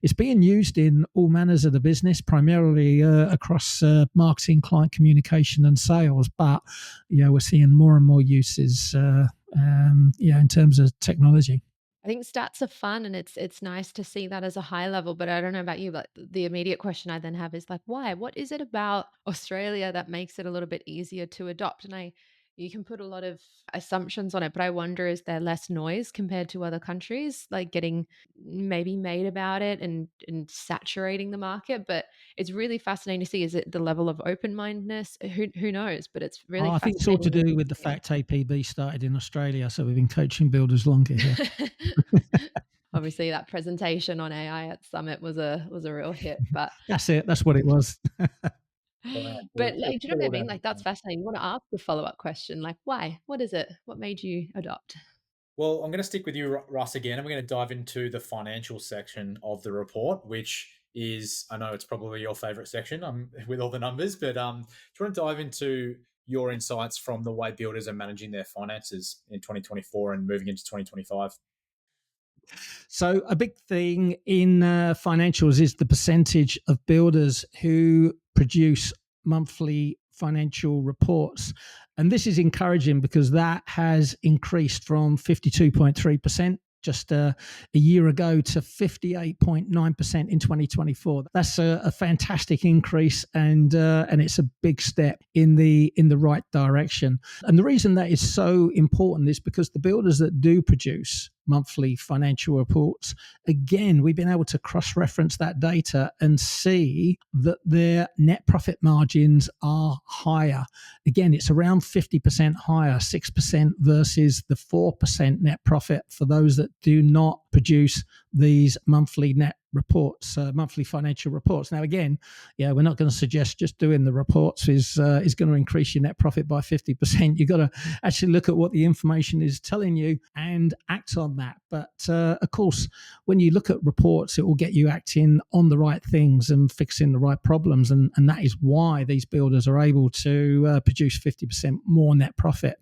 it's being used in all manners of the business, primarily across marketing, client communication, and sales. But we're seeing more and more uses, in terms of technology. I think stats are fun, and it's nice to see that as a high level, but I don't know about you, but the immediate question I then have is like, why? What is it about Australia that makes it a little bit easier to adopt? And you can put a lot of assumptions on it, but I wonder, is there less noise compared to other countries, like getting maybe made about it and saturating the market? But it's really fascinating to see, is it the level of open-mindedness? Who knows? But it's really I think it's all to fascinating. do with the fact APB started in Australia, so we've been coaching builders longer here. Obviously, that presentation on AI at Summit was a real hit, but That's it. That's what it was. Right. but We'll like, do you put know it what I all mean? down Like, to that's time. fascinating. You want to ask the follow-up question, like, why? What is it? What made you adopt? Well, I'm going to stick with you, Russ, again. And we're going to dive into the financial section of the report, which is, I know it's probably your favorite section with all the numbers, but do you want to dive into your insights from the way builders are managing their finances in 2024 and moving into 2025? So a big thing in financials is the percentage of builders who produce monthly financial reports. And this is encouraging because that has increased from 52.3% just a year ago to 58.9% in 2024. That's a fantastic increase, and it's a big step in the right direction. And the reason that is so important is because the builders that do produce monthly financial reports, again, we've been able to cross-reference that data and see that their net profit margins are higher. Again, it's around 50% higher, 6% versus the 4% net profit for those that do not produce these monthly net reports, monthly financial reports. Now, again, yeah, we're not going to suggest just doing the reports is going to increase your net profit by 50%. You've got to actually look at what the information is telling you and act on that. But of course, when you look at reports, it will get you acting on the right things and fixing the right problems. And that is why these builders are able to produce 50% more net profit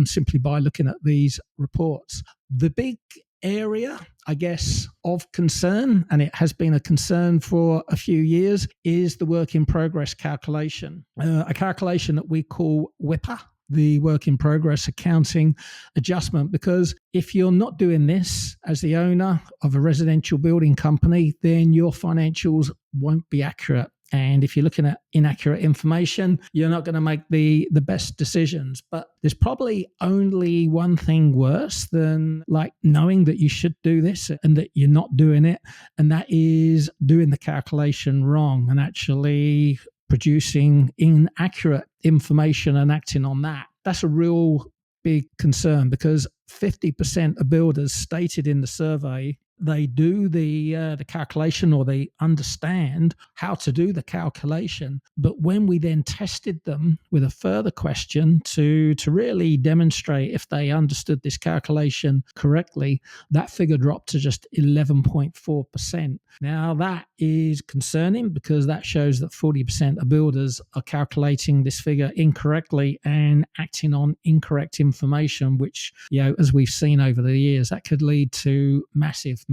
simply by looking at these reports. The big area, I guess, of concern, and it has been a concern for a few years, is the work in progress calculation, a calculation that we call WIPA, the work in progress accounting adjustment. Because if you're not doing this as the owner of a residential building company, then your financials won't be accurate. And if you're looking at inaccurate information, you're not going to make the best decisions. But there's probably only one thing worse than like knowing that you should do this and that you're not doing it. And that is doing the calculation wrong and actually producing inaccurate information and acting on that. That's a real big concern, because 50% of builders stated in the survey they do the calculation, or they understand how to do the calculation. But when we then tested them with a further question to really demonstrate if they understood this calculation correctly, that figure dropped to just 11.4%. Now, that is concerning because that shows that 40% of builders are calculating this figure incorrectly and acting on incorrect information, which, as we've seen over the years, that could lead to massive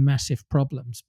problems,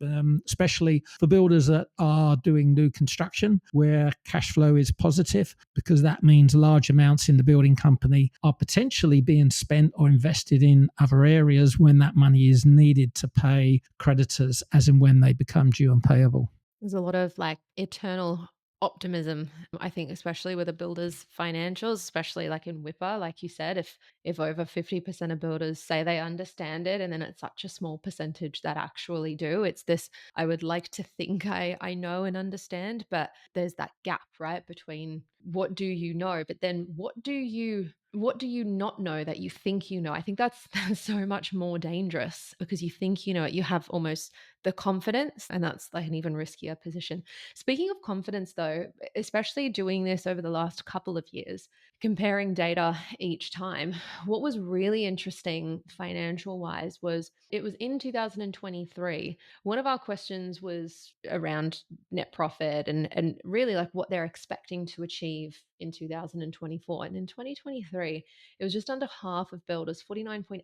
especially for builders that are doing new construction where cash flow is positive, because that means large amounts in the building company are potentially being spent or invested in other areas when that money is needed to pay creditors as and when they become due and payable. There's a lot of like eternal optimism, I think, especially with a builder's financials, especially like in WIPA, like you said, if over 50% of builders say they understand it, and then it's such a small percentage that actually do. It's this, I would like to think I know and understand, but there's that gap, right, between what do you know, but then what do you not know that you think you know? I think that's so much more dangerous, because you think you know it, you have almost the confidence, and that's like an even riskier position. Speaking of confidence, though, especially doing this over the last couple of years, comparing data each time, what was really interesting financial wise was it was in 2023. One of our questions was around net profit and really like what they're expecting to achieve in 2024. And in 2023, it was just under half of builders, 49.8%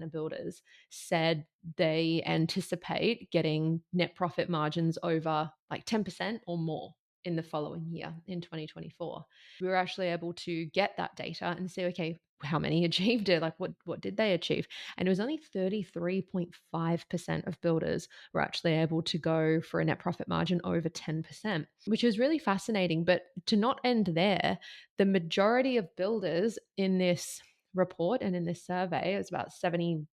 of builders said they anticipate getting net profit margins over like 10% or more in the following year, in 2024. We were actually able to get that data and say, okay, how many achieved it? Like what did they achieve? And it was only 33.5% of builders were actually able to go for a net profit margin over 10%, which is really fascinating. But to not end there, the majority of builders in this report and in this survey, it was about 71%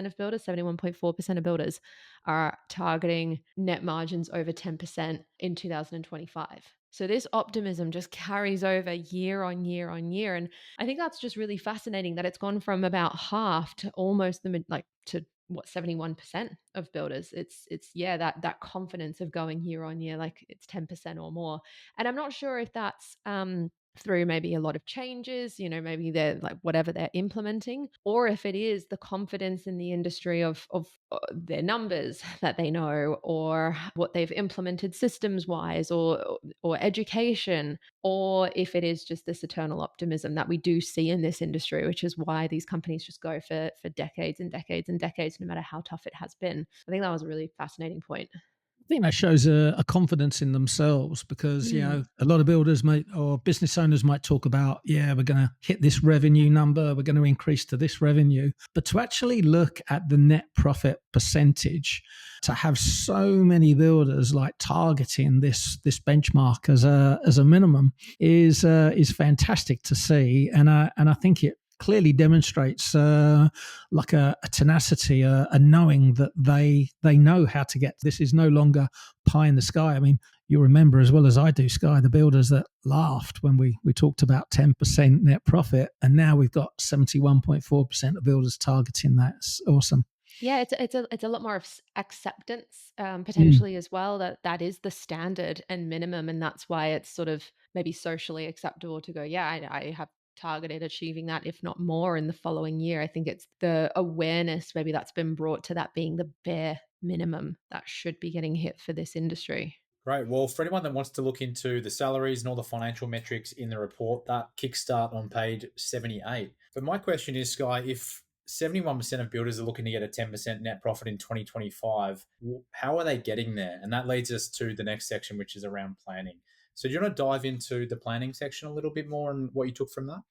of builders, 71.4% of builders are targeting net margins over 10% in 2025. So this optimism just carries over year on year on year. And I think that's just really fascinating that it's gone from about half to almost to what, 71% of builders. It's yeah, that confidence of going year on year, like it's 10% or more. And I'm not sure if that's through maybe a lot of changes, maybe they're like whatever they're implementing, or if it is the confidence in the industry of their numbers that they know, or what they've implemented systems wise, or education, or if it is just this eternal optimism that we do see in this industry, which is why these companies just go for decades and decades and decades, no matter how tough it has been. I think that was a really fascinating point. I think that shows a confidence in themselves because, Mm. a lot of builders or business owners might talk about, we're going to hit this revenue number, we're going to increase to this revenue. But to actually look at the net profit percentage, to have so many builders like targeting this benchmark as a minimum is fantastic to see. And I think it clearly demonstrates like a tenacity, a knowing that they know how to get. This is no longer pie in the sky. I mean, you remember as well as I do, Sky, the builders that laughed when we talked about 10% net profit, and now we've got 71.4% of builders targeting that. It's awesome. Yeah, it's a lot more of acceptance, Mm. potentially as well, that is the standard and minimum, and that's why it's sort of maybe socially acceptable to go, yeah, I have targeted achieving that, if not more, in the following year. I think it's the awareness maybe that's been brought to that being the bare minimum that should be getting hit for this industry. Great. Well, for anyone that wants to look into the salaries and all the financial metrics in the report, that kickstart on page 78. But my question is, Sky, if 71% of builders are looking to get a 10% net profit in 2025, how are they getting there? And that leads us to the next section, which is around planning. So do you want to dive into the planning section a little bit more and what you took from that?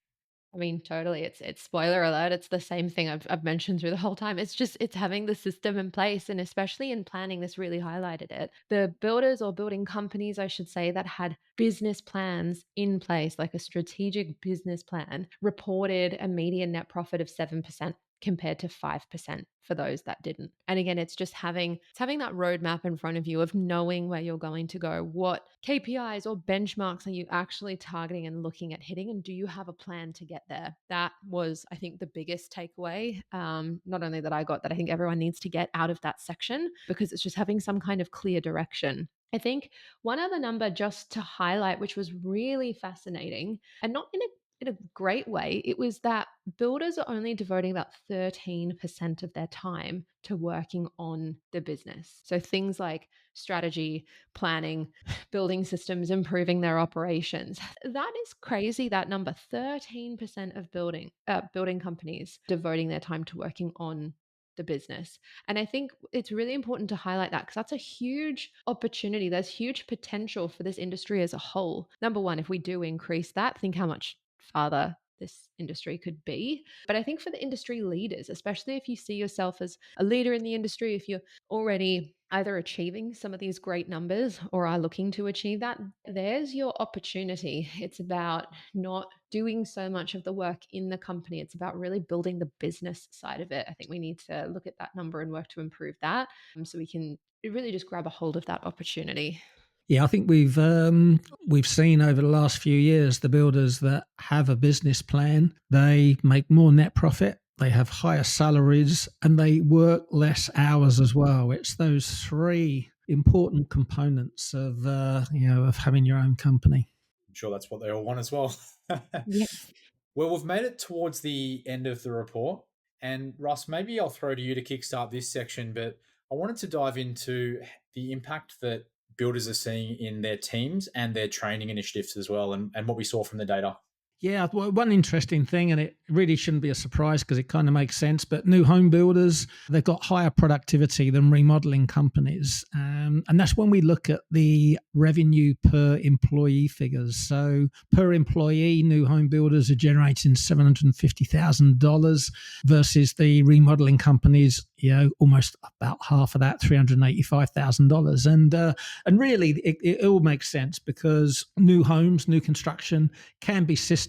I mean, totally. It's spoiler alert. It's the same thing I've mentioned through the whole time. It's having the system in place, and especially in planning, this really highlighted it. The builders or building companies, I should say, that had business plans in place, like a strategic business plan, reported a median net profit of 7% compared to 5% for those that didn't. And again, it's having that roadmap in front of you of knowing where you're going to go. What KPIs or benchmarks are you actually targeting and looking at hitting? And do you have a plan to get there? That was, I think, the biggest takeaway. Not only that I got, that I think everyone needs to get out of that section, because it's just having some kind of clear direction. I think one other number just to highlight, which was really fascinating, and not in a great way, it was that builders are only devoting about 13% of their time to working on the business. So things like strategy, planning, building systems, improving their operations. That is crazy, that number. 13% of building companies devoting their time to working on the business. And I think it's really important to highlight that, because that's a huge opportunity. There's huge potential for this industry as a whole. Number one, if we do increase that, think how much farther this industry could be. But I think for the industry leaders, especially if you see yourself as a leader in the industry, if you're already either achieving some of these great numbers or are looking to achieve that, there's your opportunity. It's about not doing so much of the work in the company. It's about really building the business side of it. I think we need to look at that number and work to improve that, so we can really just grab a hold of that opportunity. Yeah, I think we've seen over the last few years the builders that have a business plan, they make more net profit, they have higher salaries, and they work less hours as well. It's those three important components of having your own company. I'm sure that's what they all want as well. Yeah. Well, we've made it towards the end of the report. And Russ, maybe I'll throw to you to kickstart this section, but I wanted to dive into the impact that builders are seeing in their teams and their training initiatives as well, and what we saw from the data. Yeah, well, one interesting thing, and it really shouldn't be a surprise because it kind of makes sense, but new home builders, they've got higher productivity than remodeling companies. And that's when we look at the revenue per employee figures. So per employee, new home builders are generating $750,000 versus the remodeling companies, almost about half of that, $385,000. And really, it all makes sense because new homes, new construction can be systemized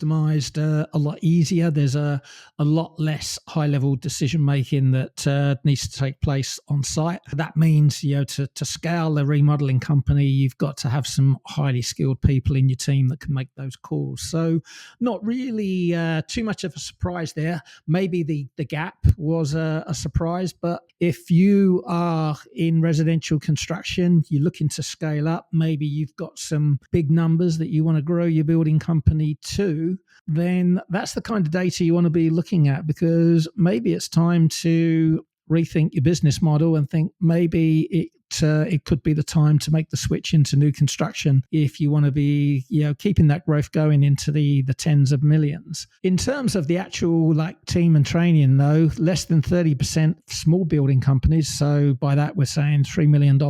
a lot easier. There's a lot less high-level decision-making that needs to take place on site. That means, to scale a remodeling company, you've got to have some highly skilled people in your team that can make those calls. So not really too much of a surprise there. Maybe the gap was a surprise, But if you are in residential construction, you're looking to scale up, maybe you've got some big numbers that you want to grow your building company to, then that's the kind of data you want to be looking at, because maybe it's time to rethink your business model and think maybe it could be the time to make the switch into new construction if you want to be, keeping that growth going into the tens of millions. In terms of the actual team and training, though, less than 30% small building companies, so by that we're saying $3 million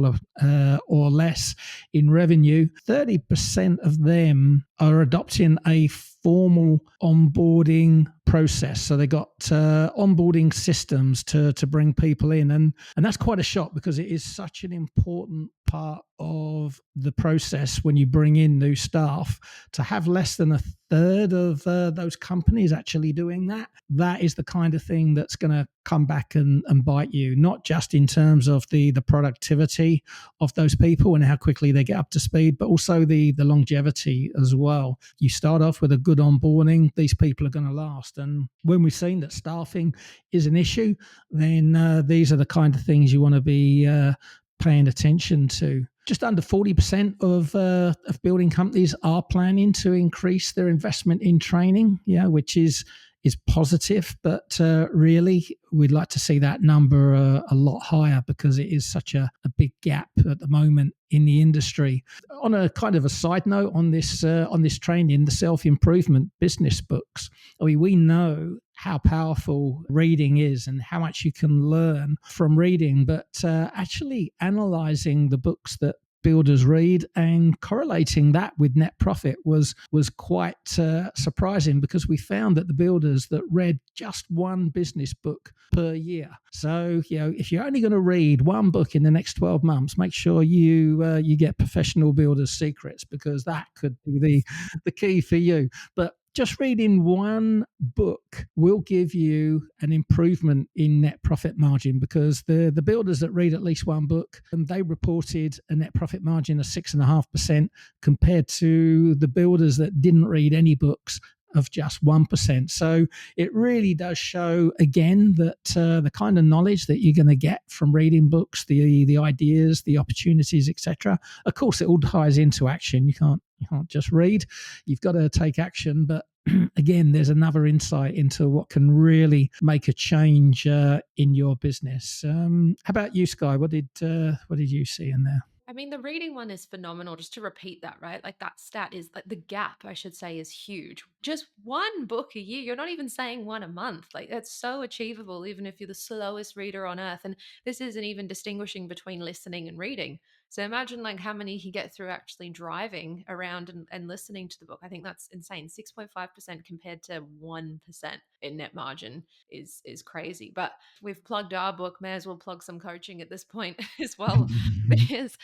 or less in revenue, 30% of them are adopting a formal onboarding process. So they got onboarding systems to bring people in, and that's quite a shock, because it is such an important part of the process when you bring in new staff. To have less than a third of those companies actually doing that is the kind of thing that's going to come back and bite you, not just in terms of the productivity of those people and how quickly they get up to speed, but also the longevity as well. You start off with a good onboarding, these people are going to last. And when we've seen that staffing is an issue, then these are the kind of things you want to be paying attention to. Just under 40% of building companies are planning to increase their investment in training, which is positive, but really we'd like to see that number a lot higher, because it is such a big gap at the moment in the industry. On a kind of a side note on this training, the self-improvement business books, we know how powerful reading is and how much you can learn from reading, but actually analyzing the books that builders read and correlating that with net profit was quite surprising, because we found that the builders that read just one business book per year. So if you're only going to read one book in the next 12 months, make sure you get Professional Builders Secrets, because that could be the key for you. But just reading one book will give you an improvement in net profit margin, because the builders that read at least one book, they reported a net profit margin of 6.5% compared to the builders that didn't read any books of just 1%. So it really does show again that the kind of knowledge that you're going to get from reading books, the ideas, the opportunities, etc. Of course, it all ties into action. You can't just read. You've got to take action. But again, there's another insight into what can really make a change in your business. How about you, Sky? What did you see in there? I mean, the reading one is phenomenal. Just to repeat that, right? Like that stat is like the gap, I should say, is huge. Just one book a year. You're not even saying one a month. Like that's so achievable, even if you're the slowest reader on earth. And this isn't even distinguishing between listening and reading. So imagine like how many you get through actually driving around and listening to the book. I think that's insane. 6.5% compared to 1% in net margin is crazy. But we've plugged our book. May as well plug some coaching at this point as well, because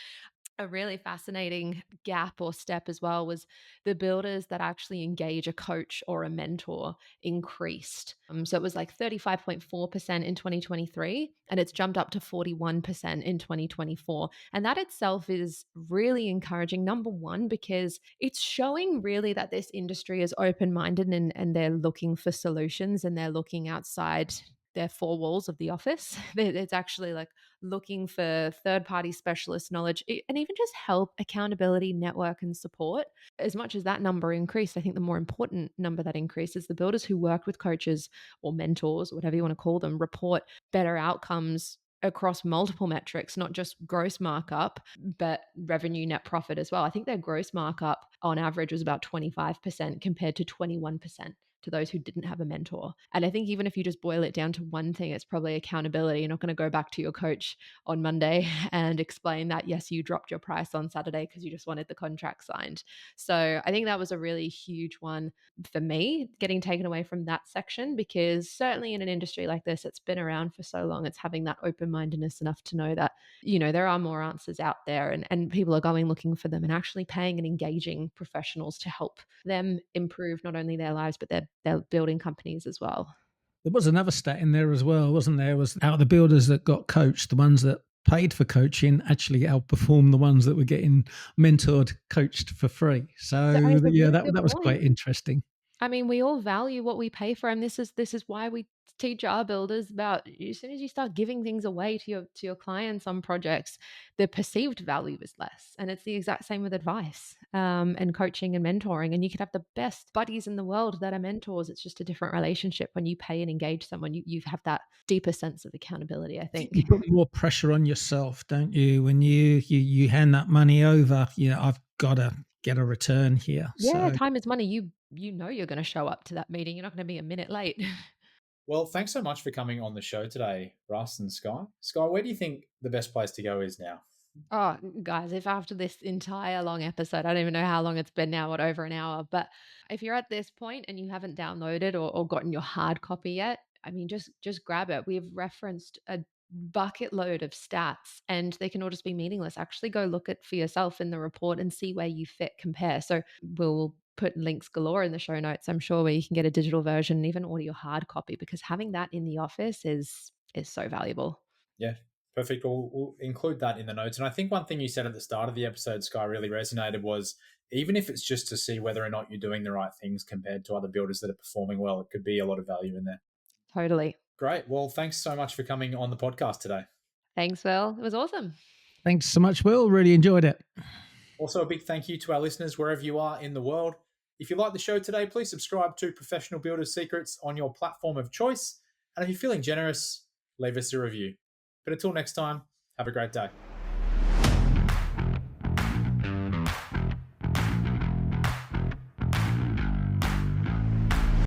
a really fascinating gap or step as well was the builders that actually engage a coach or a mentor increased. So it was like 35.4% in 2023, and it's jumped up to 41% in 2024. And that itself is really encouraging. Number one, because it's showing really that this industry is open-minded and they're looking for solutions, and they're looking outside their four walls of the office. It's actually like looking for third-party specialist knowledge and even just help, accountability, network, and support. As much as that number increased, I think the more important number that increased is the builders who worked with coaches or mentors, or whatever you want to call them, report better outcomes across multiple metrics, not just gross markup, but revenue, net profit as well. I think their gross markup on average was about 25% compared to 21% to those who didn't have a mentor. And I think even if you just boil it down to one thing, it's probably accountability. You're not going to go back to your coach on Monday and explain that, yes, you dropped your price on Saturday because you just wanted the contract signed. So I think that was a really huge one for me, getting taken away from that section, because certainly in an industry like this, it's been around for so long, it's having that open-mindedness enough to know that, there are more answers out there, and people are going looking for them and actually paying and engaging professionals to help them improve not only their lives, but their building companies as well. There was another stat in there as well, wasn't there? Was out of the builders that got coached, the ones that paid for coaching actually outperformed the ones that were getting mentored, coached for free. So That is a yeah, really that good was point. quite interesting. I mean, we all value what we pay for, and this is why we teach our builders about, as soon as you start giving things away to your clients on projects, the perceived value is less. And it's the exact same with advice, and coaching and mentoring. And you could have the best buddies in the world that are mentors. It's just a different relationship when you pay and engage someone. You have that deeper sense of accountability, I think. You put more pressure on yourself, don't you? When you hand that money over, I've got to get a return here. Yeah, So time is money. You know you're going to show up to that meeting. You're not going to be a minute late. Well, thanks so much for coming on the show today, Russ and Sky. Sky, where do you think the best place to go is now? Oh, guys, if after this entire long episode, I don't even know how long it's been now, what, over an hour, but if you're at this point and you haven't downloaded or gotten your hard copy yet, I mean, just grab it. We've referenced a bucket load of stats and they can all just be meaningless. Actually go look at for yourself in the report and see where you fit, compare. So we'll put links galore in the show notes, I'm sure, where you can get a digital version and even order your hard copy, because having that in the office is so valuable. Yeah, perfect. We'll include that in the notes. And I think one thing you said at the start of the episode, Sky, really resonated was even if it's just to see whether or not you're doing the right things compared to other builders that are performing well, it could be a lot of value in there. Totally. Great. Well, thanks so much for coming on the podcast today. Thanks, Will. It was awesome. thanks so much, Will. Really enjoyed it. Also, a big thank you to our listeners wherever you are in the world. If you like the show today, please subscribe to Professional Builders Secrets on your platform of choice. And if you're feeling generous, leave us a review. But until next time, have a great day.